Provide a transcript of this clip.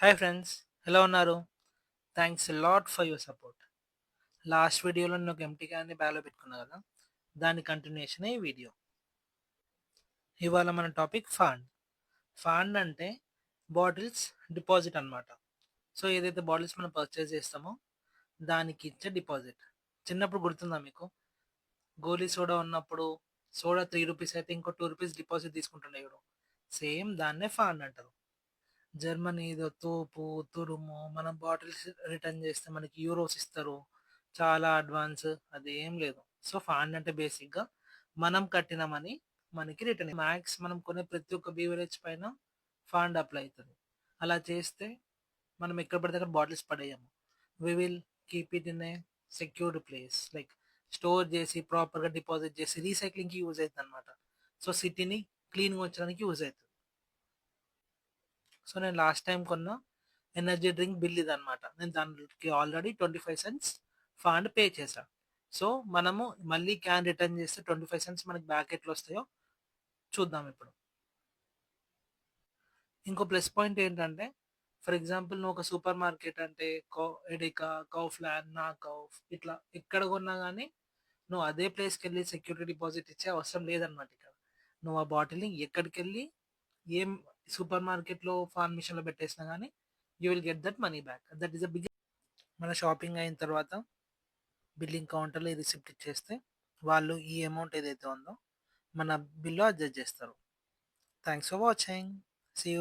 Hi friends, ఎలా ఉన్నారు? Thanks lot for your support. Last వీడియోలో నేను ఒక ఎంటీ క్యాన్ని బ్యాగ్లో పెట్టుకున్నా కదా, దాని కంటిన్యూషన్ ఈ వీడియో. ఇవాళ మన టాపిక్ ఫండ్. ఫండ్ అంటే బాటిల్స్ డిపాజిట్ అన్నమాట. సో ఏదైతే బాటిల్స్ మనం పర్చేస్ చేస్తామో దానికి ఇచ్చే డిపాజిట్. చిన్నప్పుడు గుర్తుందా మీకు? గోలీ సోడా ఉన్నప్పుడు సోడా 3 రూపీస్ అయితే ఇంకో 2 రూపీస్ డిపాజిట్ తీసుకుంటుండే చూడు. సేమ్ దాన్నే ఫండ్ అంటారు. జర్మనీ ఏదో తోపు, తురుము, మనం బాటిల్స్ రిటర్న్ చేస్తే మనకి యూరోస్ ఇస్తారు. చాలా అడ్వాన్స్, అదేం లేదు. సో ఫండ్ అంటే బేసిక్గా మనం కట్టిన మనీ మనకి రిటర్న్. మ్యాక్స్ మనం కొనే ప్రతి ఒక్క బీవరేజ్ పైన ఫండ్ అప్లై అవుతుంది. అలా చేస్తే మనం ఎక్కడ పడితే అక్కడ బాటిల్స్ పడేయము. We will keep it in a secured place, like store చేసి ప్రాపర్గా డిపాజిట్ చేసి రీసైక్లింగ్కి యూజ్ అవుతుంది అనమాట. సో సిటీని క్లీన్గా ఉంచడానికి యూజ్ అవుతుంది. సో నేను లాస్ట్ టైం కొన్న ఎనర్జీ డ్రింక్ బిల్ ఇది అనమాట. నేను దానికి ఆల్రెడీ 25 సెంట్స్ ఫండ్ పే చేశాను. సో మనము మళ్ళీ క్యాన్ రిటర్న్ చేస్తే 25 సెంట్స్ మనకి బ్యాక్ ఎట్లా వస్తాయో చూద్దాం ఇప్పుడు. ఇంకో ప్లస్ పాయింట్ ఏంటంటే, ఫర్ ఎగ్జాంపుల్ నువ్వు ఒక సూపర్ మార్కెట్ అంటే ఎడికా, కౌఫ్లాన్, నాకౌఫ్ ఇట్లా ఎక్కడ కొన్నా కానీ నువ్వు అదే ప్లేస్కి వెళ్ళి సెక్యూరిటీ డిపాజిట్ ఇచ్చే అవసరం లేదనమాట ఇక్కడ. నువ్వు ఆ బాటిల్ని ఎక్కడికి వెళ్ళి ఏం సూపర్ మార్కెట్లో ఫార్మ్ మిషన్లో పెట్టేసినా కానీ you will get that money back. That is a big. మన షాపింగ్ అయిన తర్వాత బిల్లింగ్ కౌంటర్లో ఈ రిసిప్ట్ ఇచ్చేస్తే వాళ్ళు ఈ అమౌంట్ ఏదైతే ఉందో మన బిల్లో అడ్జస్ట్ చేస్తారు. Thanks for watching. See you.